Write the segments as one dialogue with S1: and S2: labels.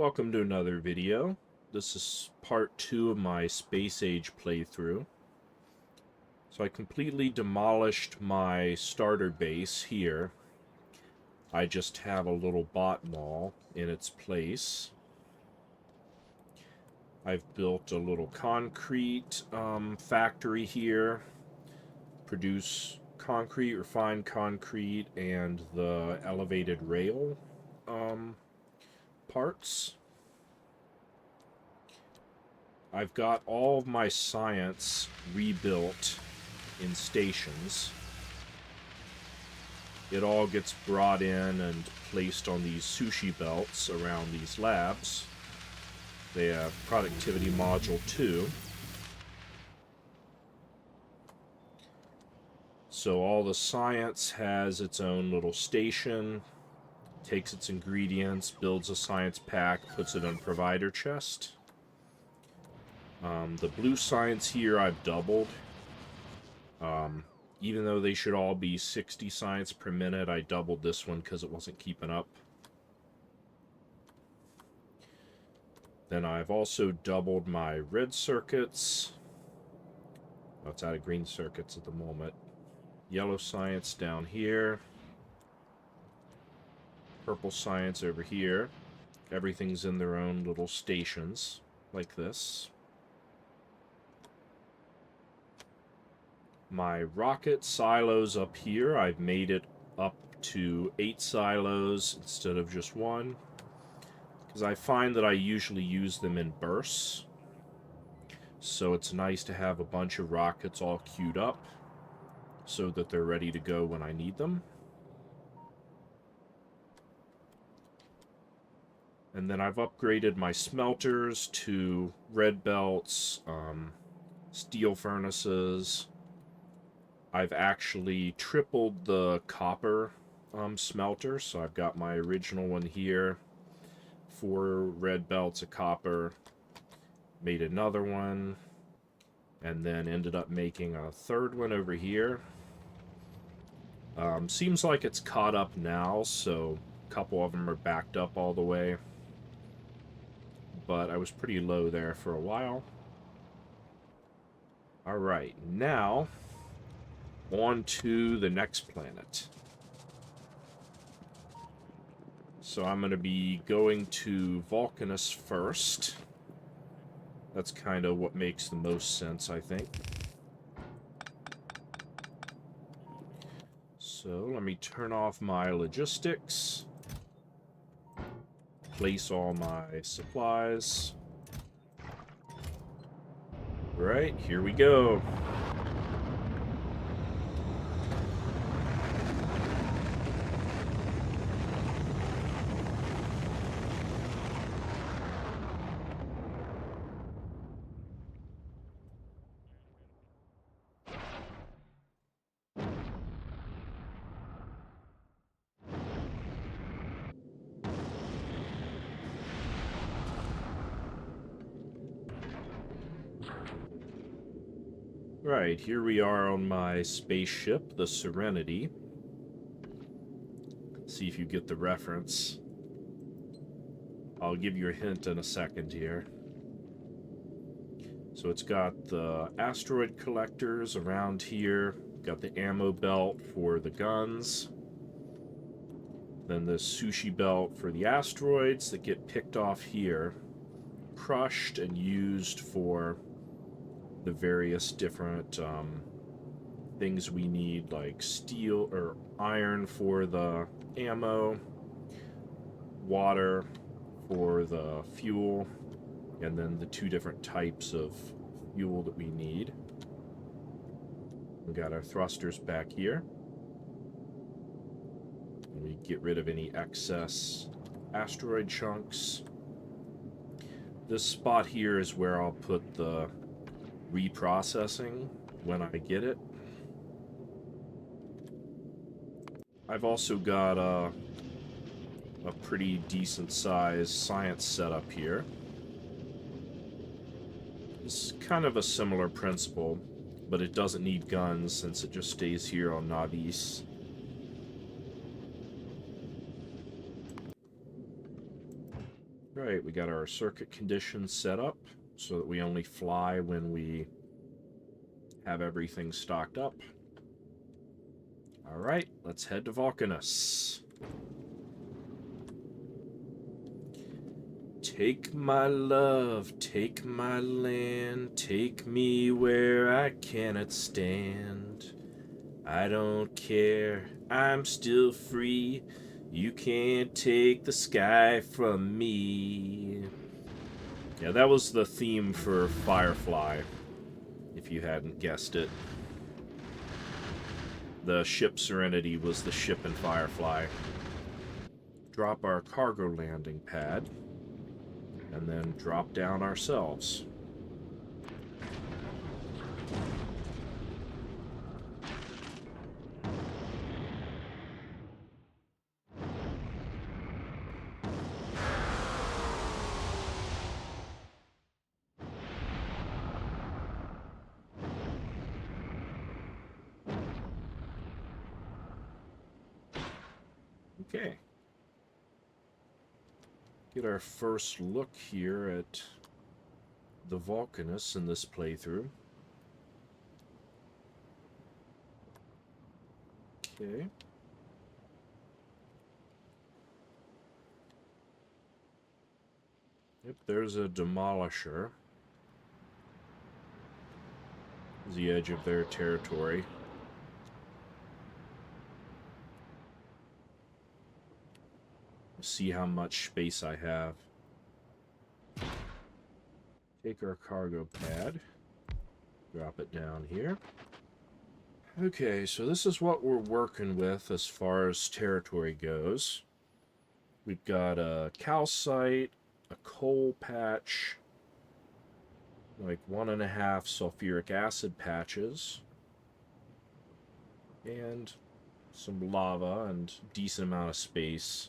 S1: Welcome to another video. This is part 2 of my Space Age playthrough. So I completely demolished my starter base here. I just have a little bot mall in its place. I've built a little concrete factory here. Produce concrete, refined concrete, and the elevated rail parts. I've got all of my science rebuilt in stations. It all gets brought in and placed on these sushi belts around these labs. They have productivity module 2. So all the science has its own little station, takes its ingredients, builds a science pack, puts it in a provider chest. The blue science here I've doubled. Even though they should all be 60 science per minute, I doubled this one because it wasn't keeping up. Then I've also doubled my red circuits. Oh, it's out of green circuits at the moment. Yellow science down here. Purple science over here. Everything's in their own little stations, like this. My rocket silos up here, I've made it up to 8 silos instead of just 1. Because I find that I usually use them in bursts. So it's nice to have a bunch of rockets all queued up so that they're ready to go when I need them. And then I've upgraded my smelters to red belts, steel furnaces. I've actually tripled the copper smelter, so I've got my original one here, 4 red belts of copper, made another one, and then ended up making a third one over here. Seems like it's caught up now, so a couple of them are backed up all the way, but I was pretty low there for a while. Alright, now on to the next planet. So I'm going to be going to Vulcanus first. That's kind of what makes the most sense, I think. So let me turn off my logistics. Place all my supplies. Right, here we go. Right, here we are on my spaceship, the Serenity. Let's see if you get the reference. I'll give you a hint in a second here. So it's got the asteroid collectors around here, got the ammo belt for the guns, then the sushi belt for the asteroids that get picked off here, crushed and used for the various different things we need, like steel or iron for the ammo, water for the fuel, and then the 2 different types of fuel that we need. We got our thrusters back here. And we get rid of any excess asteroid chunks. This spot here is where I'll put the reprocessing when I get it. I've also got a pretty decent sized science setup here. It's kind of a similar principle, but it doesn't need guns since it just stays here on Navis. Alright, we got our circuit conditions set up so that we only fly when we have everything stocked up. Alright, let's head to Vulcanus. Take my love, take my land, take me where I cannot stand. I don't care, I'm still free. You can't take the sky from me. Yeah, that was the theme for Firefly, if you hadn't guessed it. The ship Serenity was the ship in Firefly. Drop our cargo landing pad, and then drop down ourselves. Okay. Get our first look here at the Vulcanus in this playthrough. Okay. Yep, there's a demolisher. The edge of their territory. See how much space I have. Take our cargo pad. Drop it down here. Okay, so this is what we're working with as far as territory goes. We've got a calcite, a coal patch, like 1.5 sulfuric acid patches, and some lava and decent amount of space.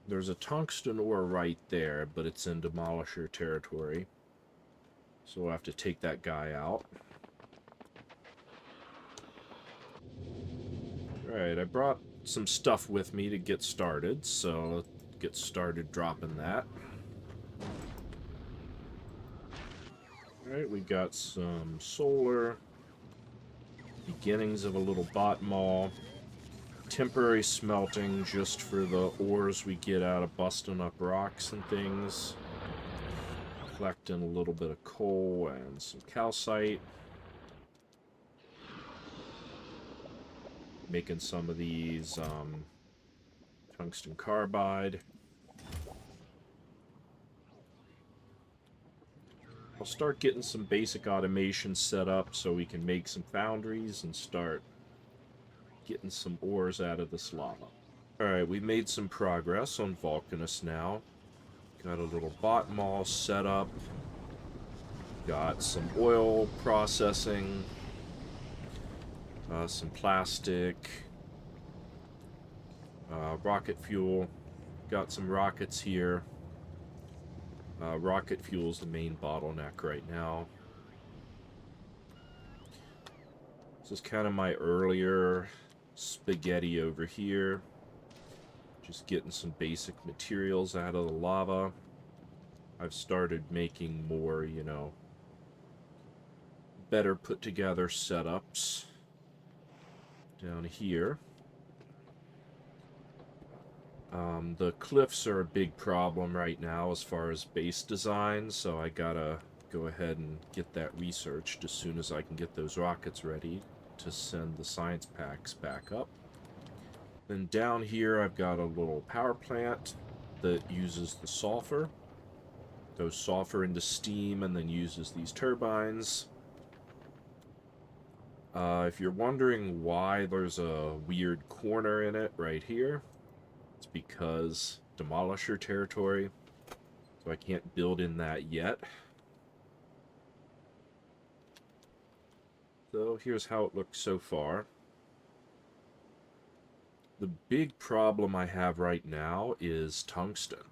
S1: There's a tungsten ore right there, but it's in demolisher territory. So we'll have to take that guy out. Alright, I brought some stuff with me to get started, so let's get started dropping that. Alright, we got some solar, beginnings of a little bot mall, temporary smelting just for the ores we get out of busting up rocks and things, collecting a little bit of coal and some calcite, making some of these tungsten carbide. I'll start getting some basic automation set up so we can make some foundries and start getting some ores out of this lava. Alright, we made some progress on Vulcanus now. Got a little bot mall set up. Got some oil processing. Some plastic. Rocket fuel. Got some rockets here. Rocket fuel is the main bottleneck right now. This is kind of my earlier spaghetti over here. Just getting some basic materials out of the lava. I've started making more, you know, better put together setups down here. The cliffs are a big problem right now as far as base design, so I gotta go ahead and get that researched as soon as I can get those rockets ready to send the science packs back up. Then down here I've got a little power plant that uses the sulfur. Goes sulfur into steam and then uses these turbines. If you're wondering why there's a weird corner in it right here, it's because demolisher territory, so I can't build in that yet. So here's how it looks so far. The big problem I have right now is tungsten.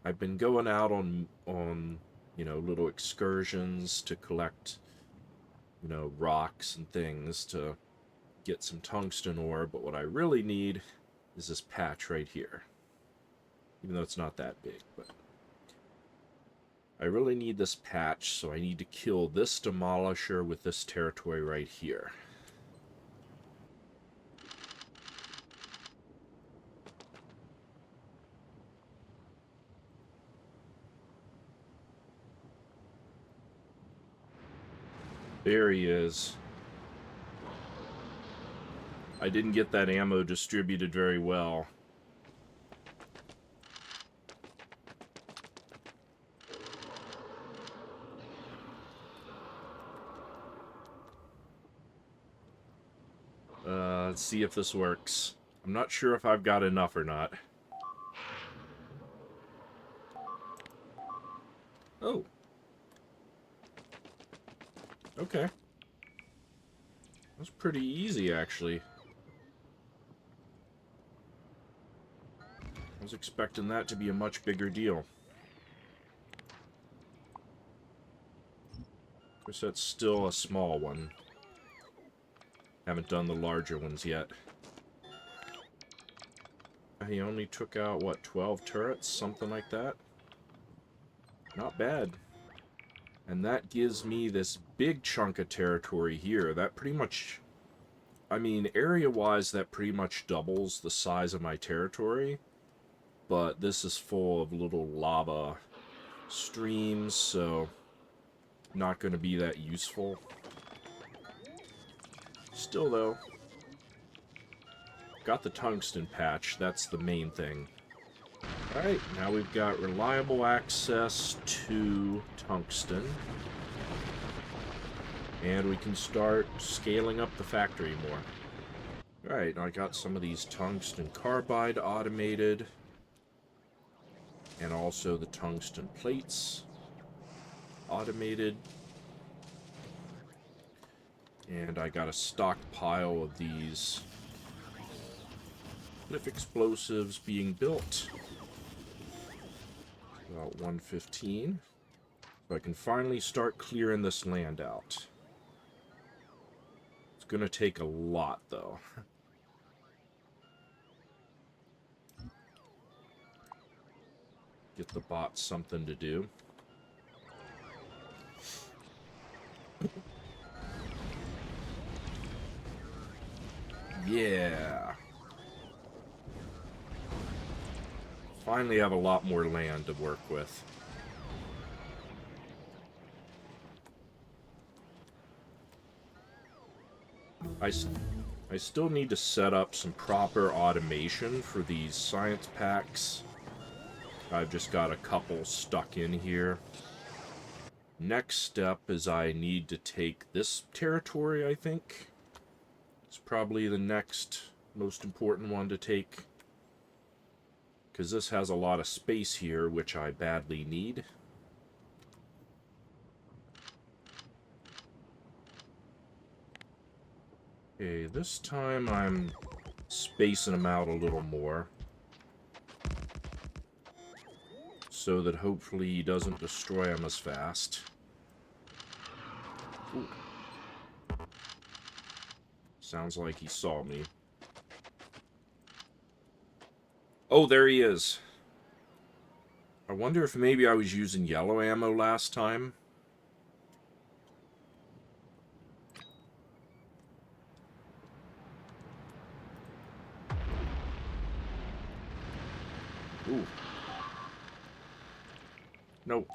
S1: I've been going out on you know, little excursions to collect, you know, rocks and things to get some tungsten ore, but what I really need is this patch right here. even though it's not that big, but I really need this patch, so I need to kill this demolisher with this territory right here. There he is. I didn't get that ammo distributed very well. Let's see if this works. I'm not sure if I've got enough or not. Oh. Okay. That's pretty easy, actually. I was expecting that to be a much bigger deal. Of course, that's still a small one. Haven't done the larger ones yet. He only took out, what, 12 turrets? Something like that? Not bad. And that gives me this big chunk of territory here. That pretty much... I mean, area-wise, that pretty much doubles the size of my territory. But this is full of little lava streams, so not going to be that useful. Still, though, got the tungsten patch. That's the main thing. Alright, now we've got reliable access to tungsten. And we can start scaling up the factory more. Alright, I got some of these tungsten carbide automated. And also the tungsten plates automated. And I got a stockpile of these cliff explosives being built. About 115. So I can finally start clearing this land out. It's gonna take a lot, though. Get the bots something to do. Yeah. Finally have a lot more land to work with. I still need to set up some proper automation for these science packs. I've just got a couple stuck in here. Next step is I need to take this territory, I think. It's probably the next most important one to take. Because this has a lot of space here, which I badly need. Okay, this time I'm spacing them out a little more. So that hopefully he doesn't destroy them as fast. Ooh. Sounds like he saw me. Oh, there he is. I wonder if maybe I was using yellow ammo last time. Ooh. Nope.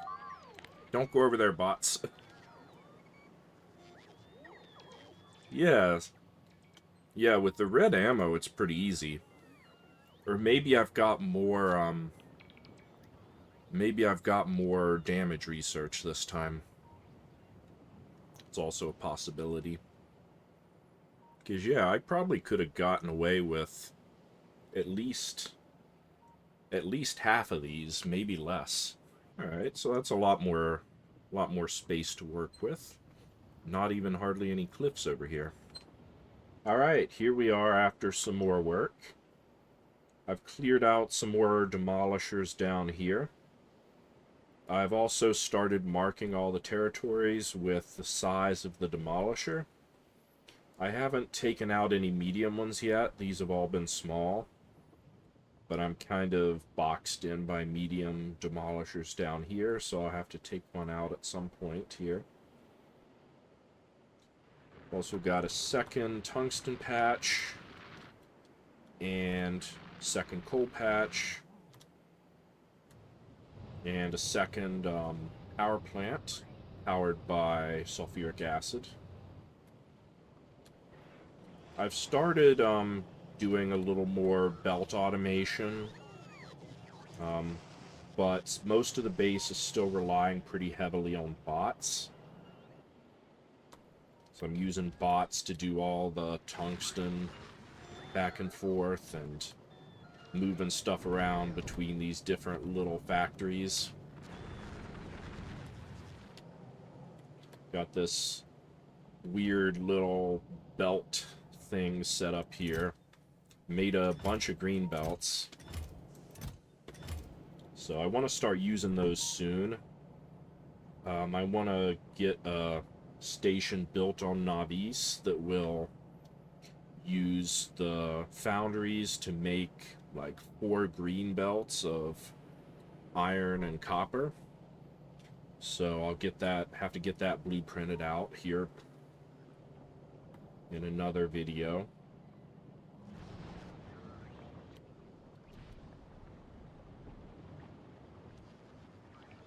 S1: Don't go over there, bots. Yes. Yeah, with the red ammo, it's pretty easy. Or maybe I've got more, maybe I've got more damage research this time. It's also a possibility. Because, yeah, I probably could have gotten away with at least half of these, maybe less. Alright, so that's a lot more space to work with. Not even hardly any cliffs over here. Alright, here we are after some more work. I've cleared out some more demolishers down here. I've also started marking all the territories with the size of the demolisher. I haven't taken out any medium ones yet. These have all been small. but I'm kind of boxed in by medium demolishers down here, so I'll have to take one out at some point here. Also got a second tungsten patch and second coal patch and a second power plant powered by sulfuric acid. I've started doing a little more belt automation, but most of the base is still relying pretty heavily on bots. So I'm using bots to do all the tungsten back and forth and moving stuff around between these different little factories. Got this weird little belt thing set up here. Made a bunch of green belts. So I want to start using those soon. I want to get a station built on Navis that will use the foundries to make like 4 green belts of iron and copper. So I'll have to get that blueprinted out here in another video.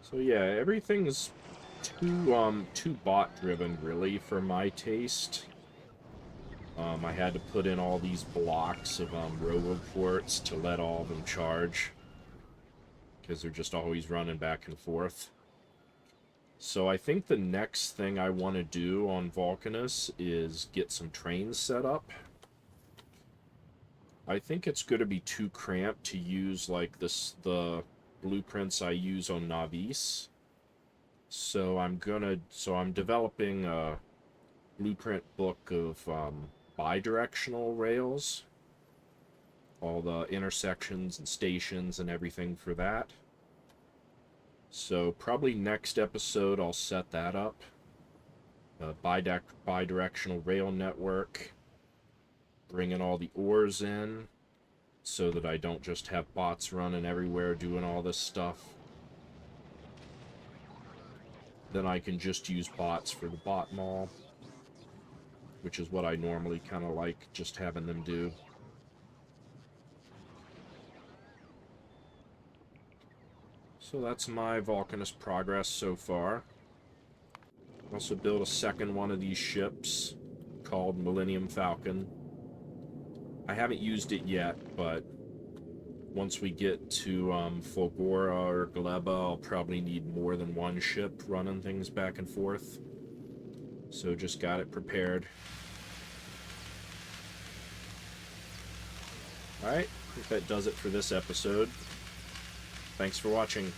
S1: So yeah, everything's too bot driven really for my taste. I had to put in all these blocks of roboports to let all of them charge, because they're just always running back and forth. So I think the next thing I want to do on Vulcanus is get some trains set up. I think it's going to be too cramped to use like the blueprints I use on Navis. So I'm developing a blueprint book of bi-directional rails, all the intersections and stations and everything for that. So probably next episode I'll set that up. Bi-directional rail network, bringing all the ores in so that I don't just have bots running everywhere doing all this stuff. Then I can just use bots for the bot mall, which is what I normally kind of like just having them do. So that's my Vulcanus progress so far. Also built a second one of these ships called Millennium Falcon. I haven't used it yet, but once we get to Fulgora or Gleba, I'll probably need more than one ship running things back and forth. So just got it prepared. Alright, I think that does it for this episode. Thanks for watching.